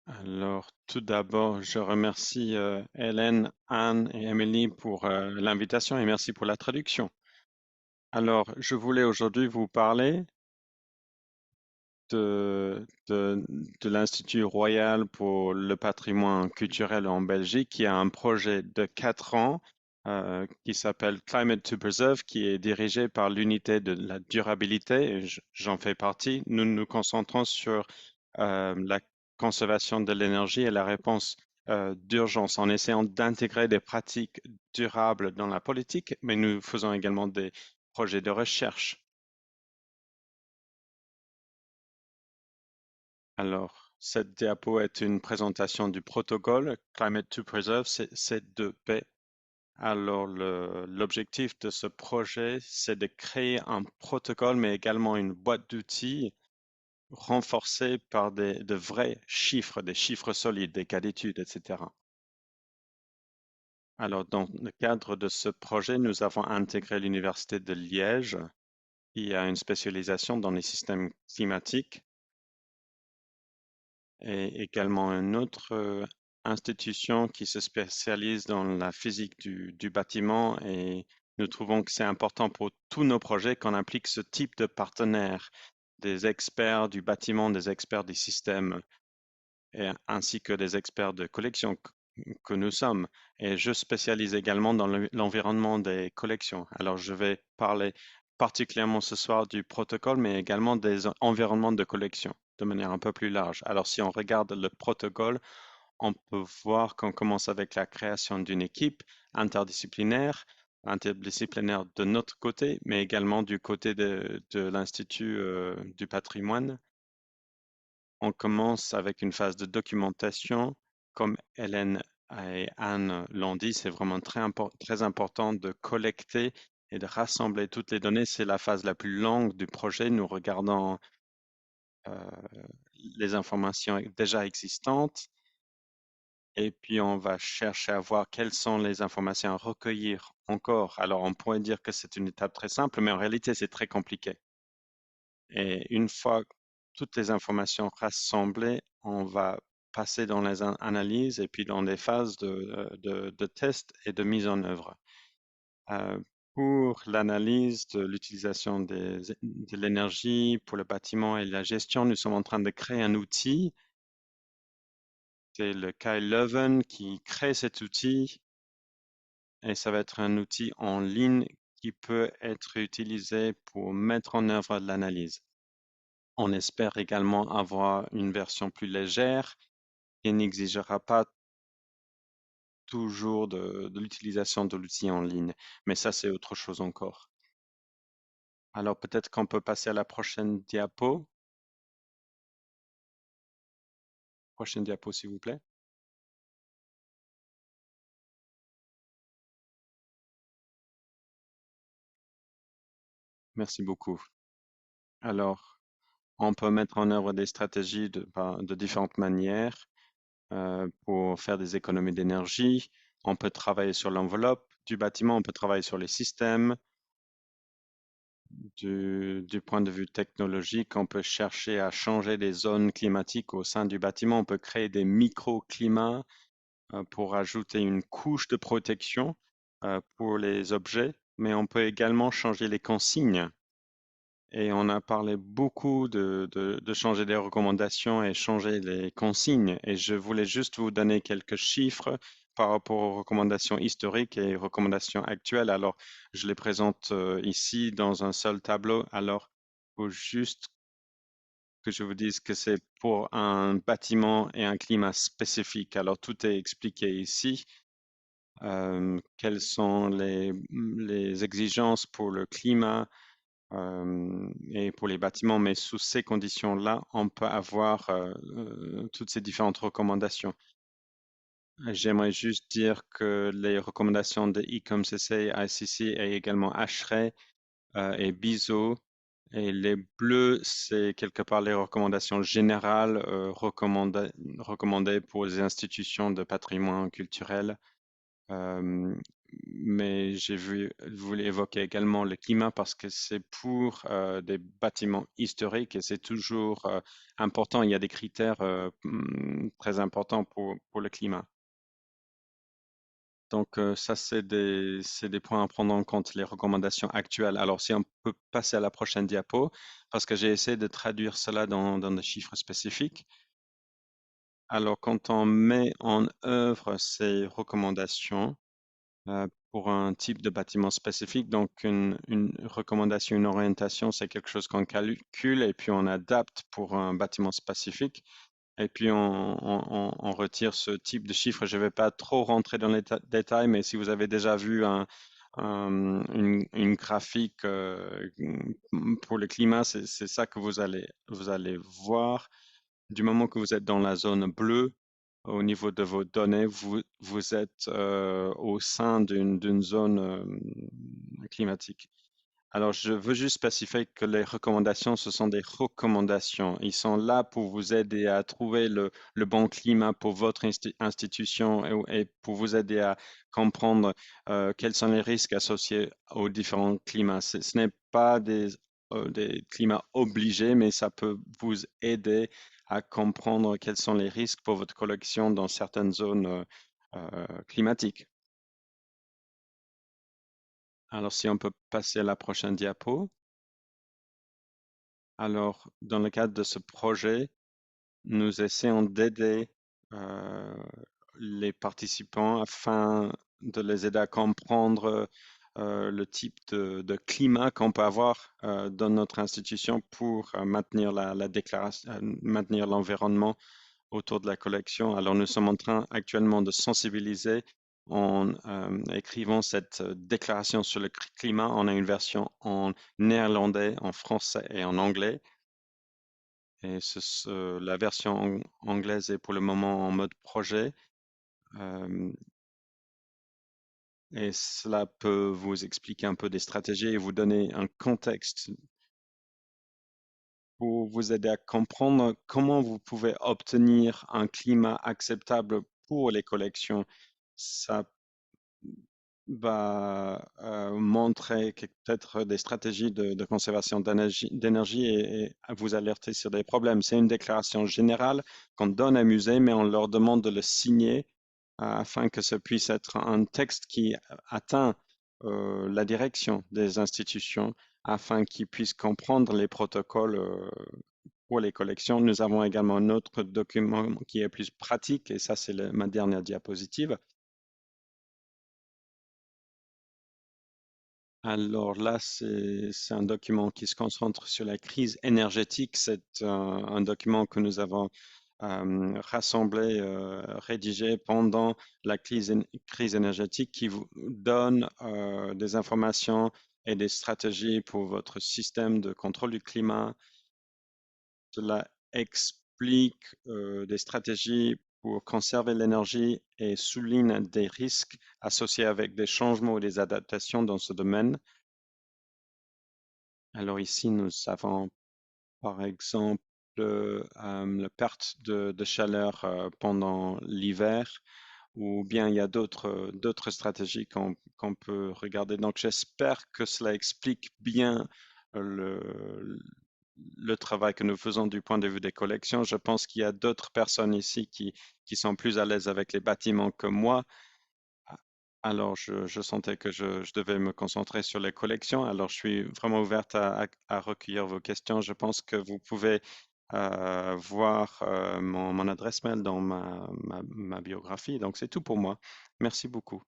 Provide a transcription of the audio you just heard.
Alors, tout d'abord, je remercie Hélène, Anne et Emily pour l'invitation et merci pour la traduction. Alors, je voulais aujourd'hui vous parler de l'Institut royal pour le patrimoine culturel en Belgique, qui a un projet de 4 ans qui s'appelle Climate to Preserve, qui est dirigé par l'unité de la durabilité, et j'en fais partie. Nous nous concentrons sur la conservation de l'énergie et la réponse d'urgence en essayant d'intégrer des pratiques durables dans la politique, mais nous faisons également des projets de recherche. Alors, cette diapo est une présentation du protocole Climate to Preserve, c'est C2P. Alors, l'objectif de ce projet, c'est de créer un protocole, mais également une boîte d'outils renforcée par de vrais chiffres, des chiffres solides, des cas d'études, etc. Alors, dans le cadre de ce projet, nous avons intégré l'Université de Liège, qui a une spécialisation dans les systèmes climatiques, et également une autre institution qui se spécialise dans la physique du bâtiment. Et nous trouvons que c'est important pour tous nos projets qu'on implique ce type de partenaires, des experts du bâtiment, des experts des systèmes, ainsi que des experts de collection que nous sommes. Et je spécialise également dans l'environnement des collections. Alors, je vais parler particulièrement ce soir du protocole, mais également des environnements de collection de manière un peu plus large. Alors, si on regarde le protocole, on peut voir qu'on commence avec la création d'une équipe interdisciplinaire, interdisciplinaire de notre côté, mais également du côté de l'Institut du patrimoine. On commence avec une phase de documentation. Comme Hélène et Anne l'ont dit, c'est vraiment très important de collecter et de rassembler toutes les données. C'est la phase la plus longue du projet. Nous regardons euh, les informations déjà existantes et puis on va chercher à voir quelles sont les informations à recueillir encore. Alors on pourrait dire que c'est une étape très simple, mais en réalité c'est très compliqué. Et une fois toutes les informations rassemblées, on va passer dans les analyses et puis dans les phases de test et de mise en œuvre. Euh, pour l'analyse de l'utilisation de l'énergie pour le bâtiment et la gestion, nous sommes en train de créer un outil. C'est le Kyle Leuven qui crée cet outil et ça va être un outil en ligne qui peut être utilisé pour mettre en œuvre de l'analyse. On espère également avoir une version plus légère qui n'exigera pas toujours de l'utilisation de l'outil en ligne, mais ça, c'est autre chose encore. Alors peut-être qu'on peut passer à la prochaine diapo. Prochaine diapo, s'il vous plaît. Merci beaucoup. Alors, on peut mettre en œuvre des stratégies de différentes manières pour faire des économies d'énergie. On peut travailler sur l'enveloppe du bâtiment, on peut travailler sur les systèmes. Du point de vue technologique, on peut chercher à changer les zones climatiques au sein du bâtiment. On peut créer des microclimats pour ajouter une couche de protection pour les objets, mais on peut également changer les consignes. Et on a parlé beaucoup de changer les recommandations et changer les consignes. Et je voulais juste vous donner quelques chiffres par rapport aux recommandations historiques et recommandations actuelles. Alors, je les présente ici dans un seul tableau. Alors, il faut juste que je vous dise que c'est pour un bâtiment et un climat spécifique. Alors, tout est expliqué ici. Quelles sont les exigences pour le climat, et pour les bâtiments, mais sous ces conditions-là, on peut avoir toutes ces différentes recommandations. J'aimerais juste dire que les recommandations de ICOMCC, ICC et également ASHRAE et BISO, et les bleus, c'est quelque part les recommandations générales recommandées pour les institutions de patrimoine culturel. Euh, mais je voulais évoquer également le climat parce que c'est pour des bâtiments historiques et c'est toujours important. Il y a des critères très importants pour le climat. Donc, ça, c'est des points à prendre en compte, les recommandations actuelles. Alors, si on peut passer à la prochaine diapo, parce que j'ai essayé de traduire cela dans des chiffres spécifiques. Alors, quand on met en œuvre ces recommandations pour un type de bâtiment spécifique, donc une recommandation, une orientation, c'est quelque chose qu'on calcule et puis on adapte pour un bâtiment spécifique. Et puis on retire ce type de chiffre. Je ne vais pas trop rentrer dans les détails, mais si vous avez déjà vu une graphique pour le climat, c'est ça que vous allez voir. Du moment que vous êtes dans la zone bleue, au niveau de vos données, vous êtes au sein d'une zone climatique. Alors, je veux juste spécifier que les recommandations, ce sont des recommandations. Ils sont là pour vous aider à trouver le bon climat pour votre institution et pour vous aider à comprendre quels sont les risques associés aux différents climats. Ce n'est pas des climats obligés, mais ça peut vous aider à comprendre quels sont les risques pour votre collection dans certaines zones climatiques. Alors, si on peut passer à la prochaine diapo. Alors, dans le cadre de ce projet, nous essayons d'aider euh, les participants afin de les aider à comprendre le type de climat qu'on peut avoir dans notre institution pour maintenir la déclaration, maintenir l'environnement autour de la collection. Alors, nous sommes en train actuellement de sensibiliser en écrivant cette déclaration sur le climat. On a une version en néerlandais, en français et en anglais. Et la version anglaise est pour le moment en mode projet. euh, et cela peut vous expliquer un peu des stratégies et vous donner un contexte pour vous aider à comprendre comment vous pouvez obtenir un climat acceptable pour les collections. Ça va montrer peut-être des stratégies de conservation d'énergie et vous alerter sur des problèmes. C'est une déclaration générale qu'on donne à musée, mais on leur demande de le signer afin que ce puisse être un texte qui atteint la direction des institutions afin qu'ils puissent comprendre les protocoles pour les collections. Nous avons également un autre document qui est plus pratique et ça, c'est ma dernière diapositive. Alors là, c'est un document qui se concentre sur la crise énergétique. C'est un document que nous avons rassemblé, rédigé pendant la crise énergétique qui vous donne des informations et des stratégies pour votre système de contrôle du climat. Cela explique des stratégies pour conserver l'énergie et souligne des risques associés avec des changements ou des adaptations dans ce domaine. Alors ici, nous avons par exemple la perte de chaleur pendant l'hiver, ou bien il y a d'autres stratégies qu'on peut regarder. Donc j'espère que cela explique bien le, le travail que nous faisons du point de vue des collections. Je pense qu'il y a d'autres personnes ici qui sont plus à l'aise avec les bâtiments que moi. Alors, je sentais que je devais me concentrer sur les collections. Alors, je suis vraiment ouverte à recueillir vos questions. Je pense que vous pouvez voir mon adresse mail dans ma biographie. Donc, c'est tout pour moi. Merci beaucoup.